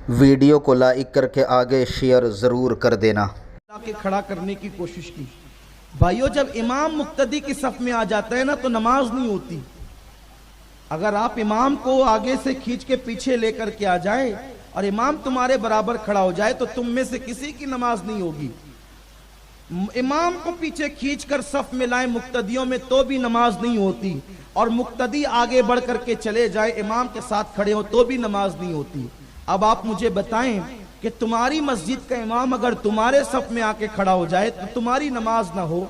Video کو like کر کے آگے شیئر ضرور کر دینا۔ کے کھڑا کرنے کی کوشش کی۔ بھائیو، جب امام مقتدی کی صف میں آ جاتا ہے نا تو نماز نہیں ہوتی۔ اگر آپ امام کو آگے سے کھینچ کے پیچھے لے کر کے آ جائے اور امام تمہارے برابر کھڑا ہو جائے تو تم میں سے کسی کی نماز نہیں ہوگی۔ امام کو پیچھے کھینچ کر صف میں لائیں مقتدیوں میں تو بھی نماز نہیں ہوتی، اور مقتدی آگے بڑھ کر کے چلے جائے امام کے ساتھ کھڑے ہو تو بھی نماز نہیں ہوتی۔ اب آپ مجھے بتائیں کہ تمہاری مسجد کا امام اگر تمہارے صف میں آ کے کھڑا ہو جائے تو تمہاری نماز نہ ہو،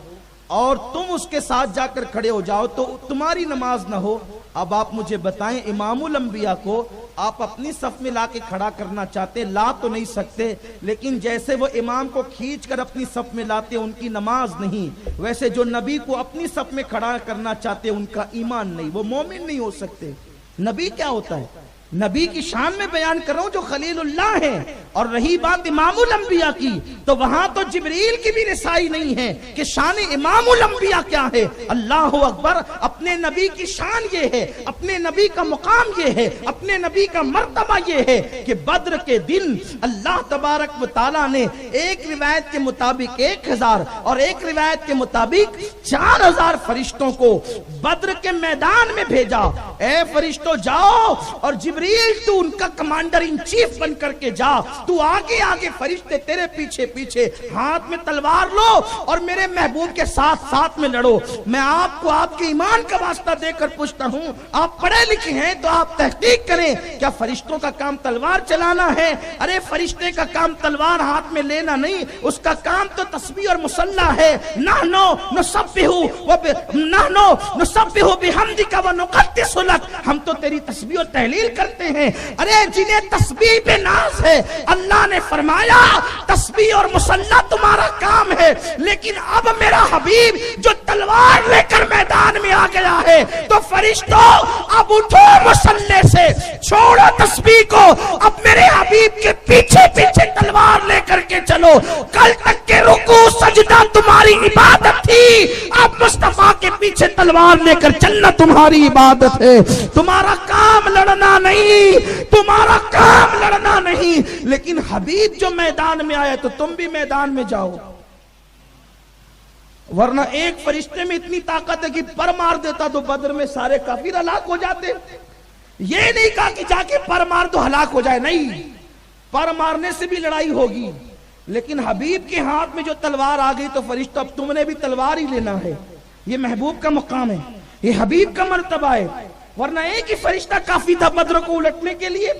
اور تم اس کے ساتھ جا کر کھڑے ہو جاؤ تو تمہاری نماز نہ ہو۔ اب آپ مجھے بتائیں، امام الانبیاء کو آپ اپنی صف میں لا کے کھڑا کرنا چاہتے، لا تو نہیں سکتے، لیکن جیسے وہ امام کو کھینچ کر اپنی صف میں لاتے ان کی نماز نہیں، ویسے جو نبی کو اپنی صف میں کھڑا کرنا چاہتے ان کا ایمان نہیں، وہ مومن نہیں ہو سکتے۔ نبی کیا ہوتا ہے؟ نبی کی شان میں بیان کر رہا ہوں جو خلیل اللہ ہے۔ اور رہی بات امام الانبیاء کی تو وہاں تو جبریل کی بھی رسائی نہیں ہے کہ شان امام الانبیاء کیا ہے۔ اللہ اکبر! اپنے نبی کی شان یہ ہے، اپنے نبی کا مقام یہ ہے، اپنے نبی کا مرتبہ یہ ہے کہ بدر کے دن اللہ تبارک و تعالیٰ نے ایک روایت کے مطابق 1000 اور ایک روایت کے مطابق 4000 فرشتوں کو بدر کے میدان میں بھیجا۔ اے فرشتوں جاؤ، اور جبریل تو ان کا کمانڈر ان چیف بن کر کے جا، تو آگے آگے، فرشتے تیرے پیچھے پیچھے، ہاتھ میں تلوار لو اور میرے محبوب کے ساتھ ساتھ میں لڑو۔ میں آپ کو آپ کے ایمان کا واسطہ دے کر پوچھتا ہوں، آپ پڑھے لکھے ہیں تو آپ تحقیق کریں، کیا فرشتوں کا کام تلوار چلانا ہے؟ ارے فرشتے کا کام تلوار ہاتھ میں لینا نہیں، اس کا کام تو تسبیح اور مصلی ہے۔ نحنو نسبح بحمدک ونقدس لک، ہم تو تیری تسبیح اور تحلیل کرتے ہیں۔ ارے جنہیں تسبیح پہ ناز ہے، اللہ نے فرمایا تسبیح اور مصلی تمہارا کام ہے، لیکن اب میرا حبیب جو تلوار لے کر میدان میں آ گیا ہے تو فرشتوں اب اٹھو مصلی سے، چھوڑو تسبیح کو، اب میرے حبیب کے پیچھے پیچھے تلوار لے کر کے چلو۔ کل تک کے رکوع سجدہ تمہاری عبادت تھی، اب مصطفیٰ کے پیچھے تلوار لے کر چلنا تمہاری عبادت ہے۔ تمہارا کام لڑنا نہیں، تمہارا کام لڑنا نہیں، لیکن حبیب جو میدان میں آیا تو تم بھی میدان میں جاؤ۔ ورنہ ایک فرشتے میں اتنی طاقت ہے کہ پر مار دیتا تو بدر میں سارے کافر ہلاک ہو جاتے۔ یہ نہیں کہا کہ جا کے پر مار تو ہلاک ہو جائے، نہیں، پر مارنے سے بھی لڑائی ہوگی، لیکن حبیب کے ہاتھ میں جو تلوار آ گئی تو فرشتہ اب تم نے بھی تلوار ہی لینا ہے۔ یہ محبوب کا مقام ہے، یہ حبیب کا مرتبہ ہے۔ ورنہ ایک ہی فرشتہ کافی تھا بدر کو الٹنے کے لیے۔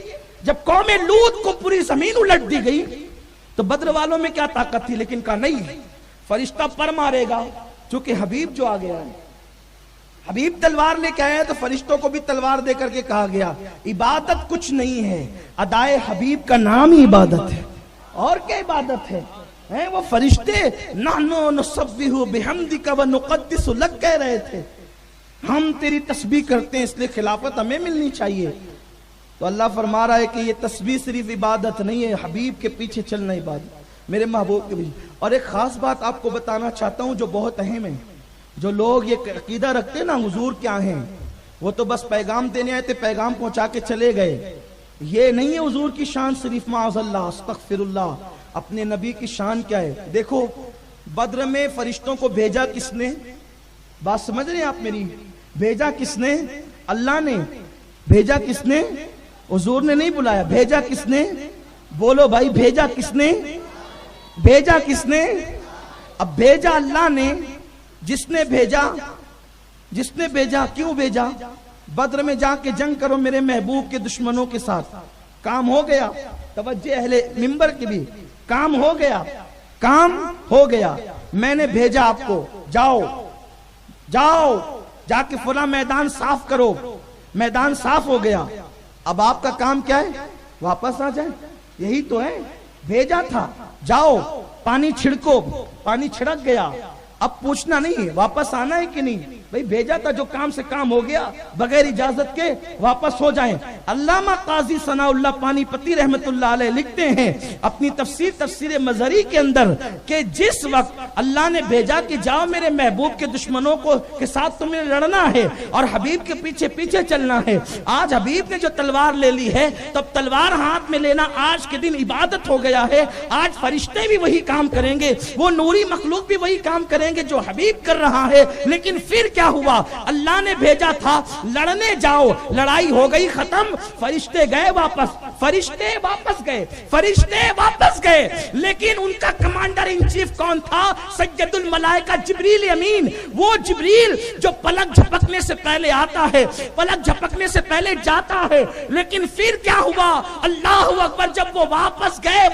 جب قوم لوط کو پوری زمین الٹ دی گئی تو بدر والوں میں کیا طاقت تھی، لیکن کہا نہیں، فرشتہ پر مارے گا، چونکہ حبیب جو آ گیا ہے، حبیب تلوار لے کے آیا تو فرشتوں کو بھی تلوار دے کر کے کہا گیا عبادت کچھ نہیں ہے، ادائے حبیب کا نام ہی عبادت ہے۔ اور کیا عبادت ہے؟ وہ فرشتے نحنو نسبح بحمدک ونقدس لک کہہ رہے تھے، ہم تیری تسبیح کرتے ہیں اس لیے خلافت ہمیں ملنی چاہیے۔ تو اللہ فرما رہا ہے کہ یہ تسبیح صرف عبادت نہیں ہے، حبیب کے پیچھے چلنا عبادت، میرے محبوب کے پیچھے۔ اور ایک خاص بات آپ کو بتانا چاہتا ہوں جو بہت اہم ہے۔ جو لوگ یہ عقیدہ رکھتے نا حضور کیا ہیں، وہ تو بس پیغام دینے آئے تھے، پیغام پہنچا کے چلے گئے۔ یہ نہیں ہے حضور کی شان صرف، معاذ اللہ، استغفر اللہ۔ اپنے نبی کی شان کیا ہے؟ دیکھو بدر میں فرشتوں کو بھیجا کس نے؟ بات سمجھ رہے ہیں آپ میری؟ بھیجا کس نے؟ اللہ نے۔ بھیجا کس نے؟ حضور نے نہیں بلایا، بھیجا کس نے؟ بولو بھائی، بھیجا کس نے؟ بھیجا کس نے؟ اب بھیجا اللہ نے۔ جس نے بھیجا کیوں بھیجا؟ بدر میں جا کے جنگ کرو میرے محبوب کے دشمنوں کے ساتھ، کام ہو گیا۔ توجہ اہل منبر کی بھی، کام ہو گیا، کام ہو گیا۔ میں نے بھیجا آپ کو، جاؤ جا کے فلاں میدان صاف کرو، میدان صاف ہو گیا۔ اب آپ کا کام کیا ہے؟ واپس آ جائیں، یہی تو ہے۔ بھیجا تھا، جاؤ پانی چھڑکو، پانی چھڑک گیا۔ اب پوچھنا نہیں ہے واپس آنا ہے کہ نہیں، بھئی بھیجا تھا جو کام سے کام ہو گیا، بغیر اجازت کے واپس ہو جائیں۔ علامہ قاضی ثناء اللہ پانی پتی رحمت اللہ علیہ لکھتے ہیں اپنی تفسیر مظہری کے اندر کہ جس وقت اللہ نے بھیجا کہ جاؤ میرے محبوب کے دشمنوں کے ساتھ تمہیں لڑنا ہے اور حبیب کے پیچھے پیچھے چلنا ہے، آج حبیب نے جو تلوار لے لی ہے تو تلوار ہاتھ میں لینا آج کے دن عبادت ہو گیا ہے، آج فرشتے بھی وہی کام کریں گے، وہ نوری مخلوق بھی وہی کام کریں گے جو حبیب کر رہا ہے۔ لیکن پھر کیا ہوا، اللہ نے بھیجا تھا لڑنے جاؤ، لڑائی ہو گئی ختم، فرشتے گئے واپس، فرشتے واپس گئے، لیکن ان کا کمانڈر ان چیف کون تھا؟ سید الملائکہ جبریل امین، وہ جبریل جو پلک جھپکنے سے پہلے آتا ہے، پلک جھپکنے سے پہلے جاتا ہے۔ لیکن پھر کیا ہوا، اللہ اکبر، جب وہ واپس گئے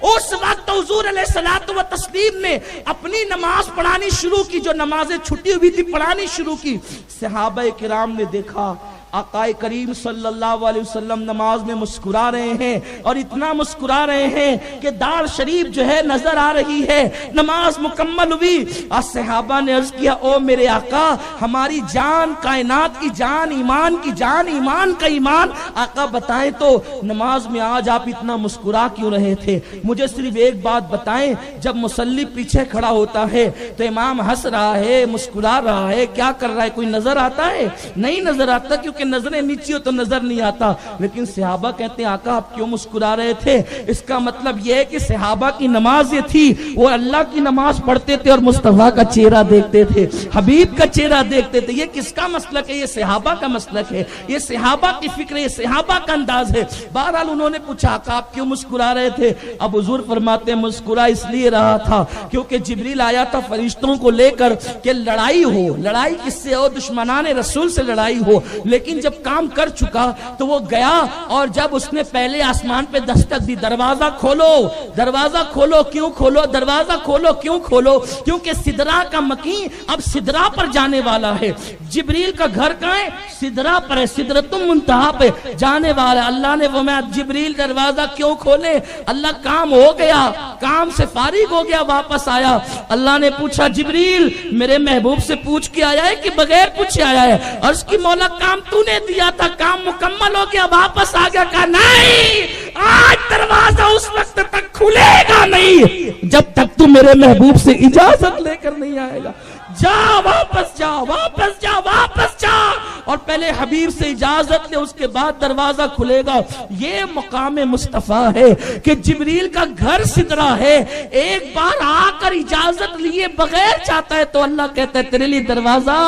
اس وقت حضور علیہ الصلوۃ والتسلیم نے اپنی نماز پڑھانی شروع کی، جو نمازیں چھٹی ہوئی تھی پڑھانی شروع کی۔ صحابہ کرام نے دیکھا آقا کریم صلی اللہ علیہ وسلم نماز میں مسکرا رہے ہیں، اور اتنا مسکرا رہے ہیں کہ دار شریف جو ہے نظر آ رہی ہے۔ نماز مکمل ہوئی اور صحابہ نے عرض کیا او میرے آقا، ہماری جان کائنات کی جان، ایمان کی جان، ایمان کا ایمان، آقا بتائیں تو نماز میں آج آپ اتنا مسکرا کیوں رہے تھے؟ مجھے صرف ایک بات بتائیں، جب مصلی پیچھے کھڑا ہوتا ہے تو امام ہنس رہا ہے، مسکرا رہا ہے، کیا کر رہا ہے؟ کوئی نظر آتا ہے؟ نہیں نظر آتا، کیونکہ نظریں نیچی ہو تو نظر نہیں آتا۔ لیکن صحابہ کہتے ہیں آقا آپ کیوں مسکرا رہے تھے؟ اس کا مطلب یہ ہے کہ صحابہ کی نماز یہ تھی، وہ اللہ کی نماز پڑھتے تھے اور مصطفیٰ کا چہرہ دیکھتے تھے، حبیب کا چہرہ دیکھتے تھے۔ یہ کس کا مسلک ہے؟ یہ صحابہ کا مسلک ہے، یہ صحابہ کی فکر ہے، یہ صحابہ کا انداز ہے۔ بہرحال انہوں نے پوچھا آقا آپ کیوں مسکرا رہے تھے؟ اب حضور فرماتے ہیں مسکرا اس لیے رہا تھا کیونکہ جبریل آیا تھا فرشتوں کو لے کر کہ لڑائی ہو، لڑائی کس سے ہو؟ دشمنان رسول سے لڑائی ہو۔ لیکن جب کام کر چکا تو وہ گیا، اور جب اس نے پہلے آسمان پہ دستک دی، دروازہ کھولو، دروازہ کھولو، کیوں کھولو؟ دروازہ کھولو، کیوں کھولو؟ کیونکہ سدرا کا مکین اب سدرا پر جانے والا ہے۔ جبریل کا گھر کہاں ہے؟ سدرا پر ہے، سدرۃ المنتہا پہ جانے والا ہے۔ اللہ نے فرمایا جبریل دروازہ کیوں کھولے؟ اللہ کام ہو گیا، کام سے فارغ ہو گیا، واپس آیا۔ اللہ نے پوچھا جبریل میرے محبوب سے پوچھ کے آیا ہے کہ بغیر پوچھے آیا ہے؟ عرض کی مولا کام تو نے دیا تھا، کام مکمل ہو گیا، واپس آ گیا۔ کہا نہیں، آج دروازہ اس وقت تک کھلے گا نہیں جب تک تو میرے محبوب سے اجازت لے کر نہیں آئے گا۔ جا واپس جا، واپس جا، واپس جا، اور پہلے حبیب سے اجازت لے، اس کے بعد دروازہ کھلے گا۔ یہ مقام مصطفیٰ ہے کہ جبریل کا گھر سدرا ہے، ایک بار آ کر اجازت لیے بغیر چاہتا ہے تو اللہ کہتا ہے تیرے لیے دروازہ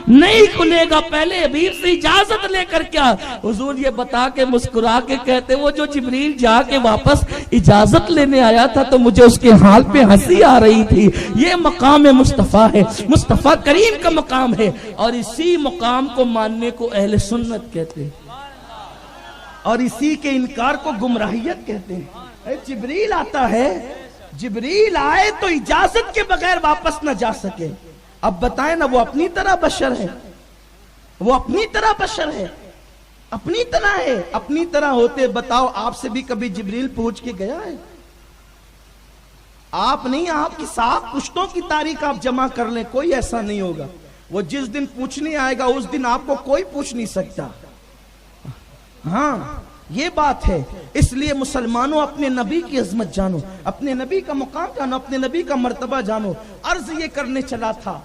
نہیں کھلے گا، پہلے حبیب سے اجازت لے کر۔ کیا حضور یہ بتا کے مسکرا کے کہتے وہ جو جبریل جا کے واپس اجازت لینے آیا تھا تو مجھے اس کے حال پہ ہنسی آ رہی تھی۔ یہ مقام مصطفیٰ ہے، مصطفیٰ کریم کا مقام ہے، اور اسی مقام کو ماننے کو اہل سنت کہتے ہیں، اور اسی کے انکار کو گمراہیت کہتے ہیں۔ جبریل آتا ہے، جبریل آئے تو اجازت کے بغیر واپس نہ جا سکے۔ اب بتائیں نا، وہ اپنی طرح بشر ہے، وہ اپنی طرح بشر ہے، اپنی طرح ہے۔ اپنی طرح ہوتے بتاؤ آپ سے بھی کبھی جبریل پوچھ کے گیا ہے؟ آپ نہیں، آپ کی صاحب پشتوں کی تاریخ آپ جمع کر لیں، کوئی ایسا نہیں ہوگا۔ وہ جس دن پوچھنے آئے گا اس دن آپ کو کوئی پوچھ نہیں سکتا۔ ہاں یہ بات ہے، اس لیے مسلمانوں اپنے نبی کی عظمت جانو، اپنے نبی کا مقام جانو، اپنے نبی کا مرتبہ جانو۔ عرض یہ کرنے چلا تھا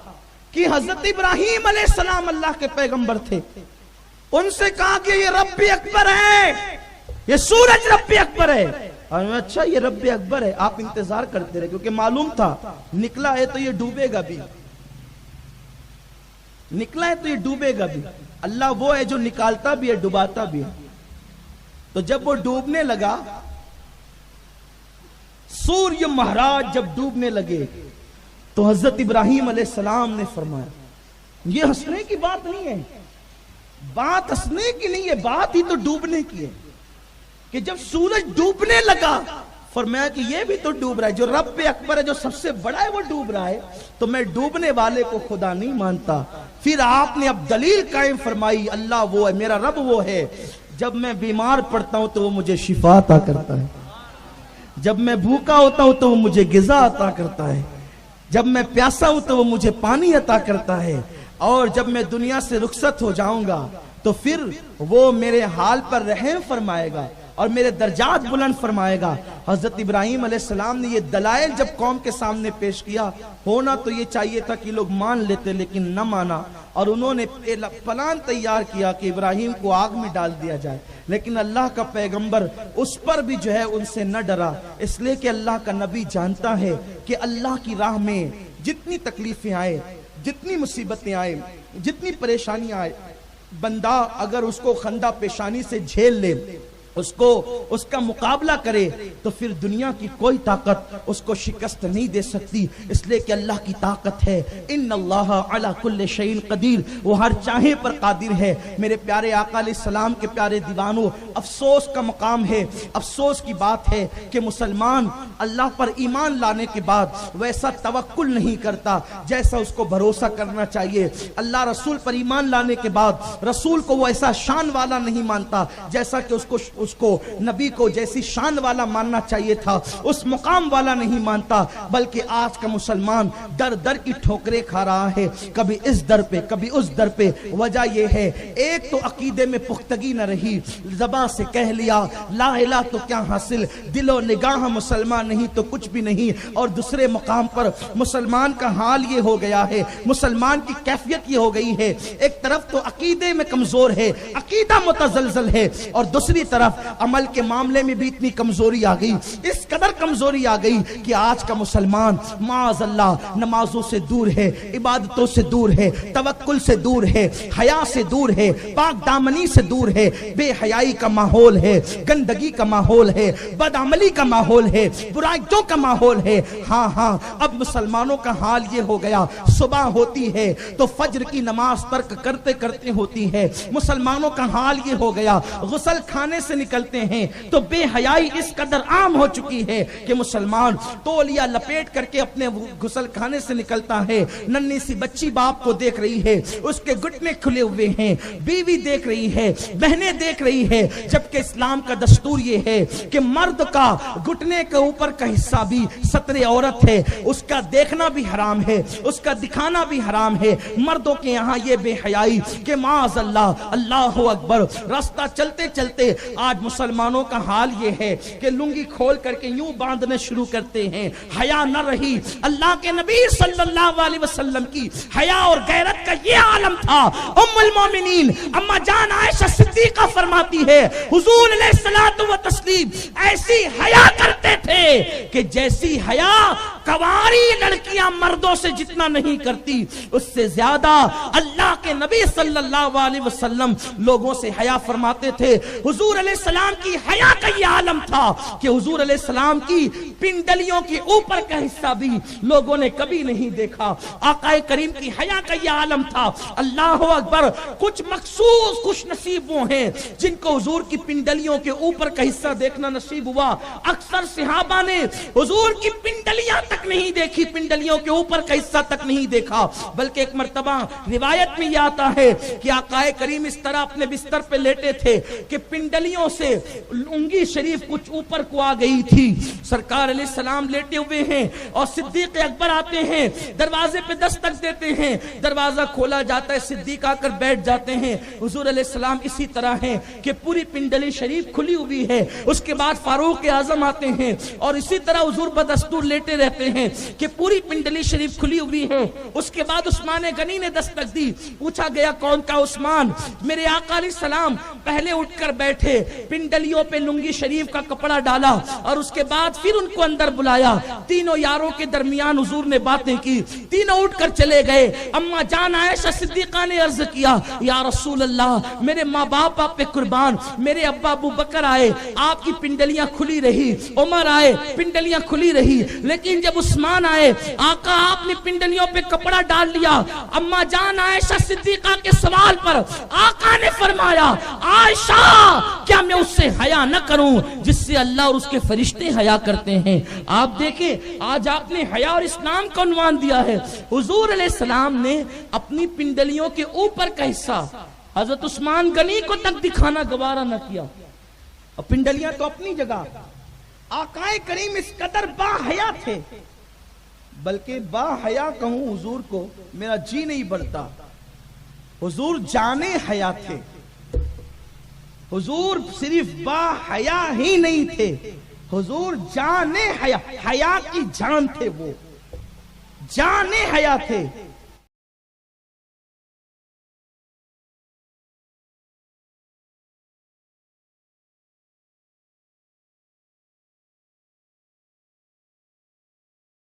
کہ حضرت ابراہیم علیہ السلام اللہ کے پیغمبر تھے، ان سے کہا کہ یہ رب اکبر ہے، یہ سورج رب اکبر ہے۔ اور اچھا یہ رب اکبر ہے، آپ انتظار کرتے رہے کیونکہ معلوم تھا نکلا ہے تو یہ ڈوبے گا بھی، نکلا ہے تو یہ ڈوبے گا بھی۔ اللہ وہ ہے جو نکالتا بھی ہے ڈوباتا بھی ہے۔ تو جب وہ ڈوبنے لگا، سوریہ مہاراج جب ڈوبنے لگے تو حضرت ابراہیم علیہ السلام نے فرمایا، یہ ہنسنے کی بات نہیں ہے، بات ہنسنے کی نہیں ہے، بات ہی تو ڈوبنے کی ہے۔ کہ جب سورج ڈوبنے لگا فرمایا کہ یہ بھی تو ڈوب رہا ہے، جو رب اکبر ہے، جو سب سے بڑا ہے وہ ڈوب رہا ہے، تو میں ڈوبنے والے کو خدا نہیں مانتا۔ پھر آپ نے اب دلیل قائم فرمائی، اللہ وہ ہے، میرا رب وہ ہے، جب میں بیمار پڑتا ہوں تو وہ مجھے شفا عطا کرتا ہے، جب میں بھوکا ہوتا ہوں تو وہ مجھے غذا عطا کرتا ہے، جب میں پیاسا ہوں تو وہ مجھے پانی عطا کرتا ہے، اور جب میں دنیا سے رخصت ہو جاؤں گا تو پھر وہ میرے حال پر رحم فرمائے گا اور میرے درجات بلند فرمائے گا۔ حضرت ابراہیم علیہ السلام نے یہ دلائل جب قوم کے سامنے پیش کیا، ہونا تو یہ چاہیے تھا کہ لوگ مان لیتے، لیکن نہ مانا، اور انہوں نے پلان تیار کیا کہ ابراہیم کو آگ میں ڈال دیا جائے، لیکن اللہ کا پیغمبر اس پر بھی جو ہے ان سے نہ ڈرا، اس لیے کہ اللہ کا نبی جانتا ہے کہ اللہ کی راہ میں جتنی تکلیفیں آئے، جتنی مصیبتیں آئے، جتنی پریشانیاں آئے، بندہ اگر اس کو خندہ پیشانی سے جھیل لے، اس کا مقابلہ کرے، تو پھر دنیا کی کوئی طاقت اس کو شکست نہیں دے سکتی، اس لیے کہ اللہ کی طاقت ہے، ان اللہ علی کل شیء قدیر، وہ ہر چاہے پر قادر ہے۔ میرے پیارے آقا علیہ السلام کے پیارے دیوانوں، افسوس کا مقام ہے، افسوس کی بات ہے کہ مسلمان اللہ پر ایمان لانے کے بعد ویسا توکل نہیں کرتا جیسا اس کو بھروسہ کرنا چاہیے۔ اللہ رسول پر ایمان لانے کے بعد رسول کو وہ ایسا شان والا نہیں مانتا جیسا کہ اس کو نبی کو جیسی شان والا ماننا چاہیے تھا، اس مقام والا نہیں مانتا، بلکہ آج کا مسلمان در در کی ٹھوکریں کھا رہا ہے، کبھی اس در پہ کبھی اس در پہ۔ وجہ یہ ہے، ایک تو عقیدے میں پختگی نہ رہی، زبان سے کہہ لیا لا الہ تو کیا حاصل، دل و نگاہ مسلمان نہیں تو کچھ بھی نہیں، اور دوسرے مقام پر مسلمان کا حال یہ ہو گیا ہے، مسلمان کی کیفیت یہ ہو گئی ہے، ایک طرف تو عقیدے میں کمزور ہے، عقیدہ متزلزل ہے، اور دوسری طرف عمل کے معاملے میں بھی اتنی کمزوری آ گئی، اس قدر کمزوری آ گئی کہ آج کا مسلمان معاذ اللہ نمازوں سے دور ہے، عبادتوں سے دور ہے، توکل سے دور ہے، حیا سے دور ہے، پاک دامنی سے دور ہے، بے حیائی کا ماحول ہے، گندگی کا ماحول ہے، بدعملی کا ماحول ہے، برائیوں کا ماحول ہے۔ ہاں اب مسلمانوں کا حال یہ ہو گیا، صبح ہوتی ہے تو فجر کی نماز ترک کرتے کرتے ہوتی ہے، مسلمانوں کا حال یہ ہو گیا، غسل کھانے سے نکلتے ہیں تو بے حیائی اس قدر عام ہو چکی ہے کہ مسلمان تولیہ لپیٹ کر کے اپنے غسل کھانے سے نکلتا ہے، ننھی سی بچی باپ کو دیکھ رہی ہے، اس کے گھٹنے کھلے ہوئے ہیں، بیوی دیکھ رہی ہے، بہنیں دیکھ رہی ہے، جبکہ اسلام کا دستور یہ ہے کہ مرد کا گھٹنے کے اوپر کا حصہ بھی ستر عورت ہے، اس کا دیکھنا بھی حرام ہے، اس کا دکھانا بھی حرام ہے۔ مردوں کے یہاں یہ بے حیائی کہ معاذ اللہ، اللہ اکبر، راستہ چلتے چلتے آج مسلمانوں کا حال یہ ہے کہ لنگی کھول کر کے یوں باندھنے شروع کرتے ہیں، حیا نہ رہی۔ اللہ کے نبی صلی اللہ علیہ وسلم کی حیا اور غیرت کا یہ عالم تھا۔ ام المومنین اما جان عائشہ صدیقہ فرماتی ہے حضور علیہ الصلوۃ والتسلیم ایسی حیا کرتے تھے کہ جیسی حیا کواری لڑکیاں مردوں سے جتنا نہیں کرتی، اس سے زیادہ اللہ کے نبی صلی اللہ علیہ وسلم لوگوں سے حیا فرماتے تھے۔ حضور علیہ السلام کی حیا کا یہ عالم تھا کہ حضور علیہ السلام کی پنڈلیوں کے اوپر کا حصہ بھی لوگوں نے کبھی نہیں دیکھا۔ آقا کریم کی حیا کا یہ عالم تھا۔ اللہ اکبر، کچھ مخصوص خوش نصیب وہ ہیں جن کو حضور کی پنڈلیوں کے اوپر کا حصہ دیکھنا نصیب ہوا۔ اکثر صحابہ نے حضور کی پنڈلیاں تک نہیں دیکھی، پنڈلیوں کے اوپر کا حصہ تک نہیں دیکھا، بلکہ ایک مرتبہ روایت میں یہ آتا ہے کہ آقا کریم اس طرح اپنے بستر پہ لیٹے تھے کہ پنڈلیوں سے انگی شریف کچھ اوپر کو آ گئی تھی۔ سرکار علیہ السلام لیٹے ہوئے ہیں اور صدیق اکبر آتے ہیں، دروازے پہ دستک دیتے ہیں، دروازہ کھولا جاتا ہے، صدیق آ کر بیٹھ جاتے ہیں۔ حضور علیہ السلام اسی طرح ہیں کہ پوری پنڈلی شریف کھلی ہوئی ہے۔ اس کے بعد فاروق اعظم آتے ہیں اور اسی طرح حضور بدستور لیٹے رہتے ہیں کہ پوری پنڈلی شریف کھلی ہوئی ہے۔ اس کے بعد عثمان غنی نے دستک دی، پوچھا گیا کون کا عثمان؟ میرے آقا علیہ السلام پہلے اٹھ کر بیٹھے، پنڈلیوں پہ لنگی شریف کا کپڑا ڈالا اور اس کے بعد پھر ان کو اندر بلایا۔ تینوں یاروں کے درمیان حضور نے باتیں کی، تینوں اٹھ کر چلے گئے۔ اما جان عائشہ صدیقہ نے عرض کیا یا رسول اللہ، میرے ماں باپ آپ پہ قربان، میرے ابا ابو بکر آئے، آپ کی پنڈلیاں کھلی رہی، عمر آئے، پنڈلیاں کھلی رہی، لیکن جب عثمان آئے آقا آپ نے پنڈلیوں پہ کپڑا ڈال لیا۔ اما جان عائشہ صدیقہ کے سوال پر آقا نے فرمایا عائشہ کیا میں اس سے حیا نہ کروں جس سے اللہ اور اس کے فرشتے حیا کرتے ہیں؟ آپ دیکھیں آج آپ نے حیا اور اسلام کا عنوان دیا ہے۔ حضور علیہ السلام نے اپنی پنڈلیوں کے اوپر کا حصہ حضرت عثمان غنی کو تک دکھانا گوارا نہ کیا، اور پنڈلیاں تو اپنی جگہ۔ آقا کریم اس قدر با حیا تھے، بلکہ با حیا کہوں حضور کو میرا جی نہیں بڑھتا. حضور جانے حیا تھے. حضور صرف با حیا ہی نہیں تھے, حضور جانے حیا, حیا کی جان تھے, وہ جانے حیا تھے.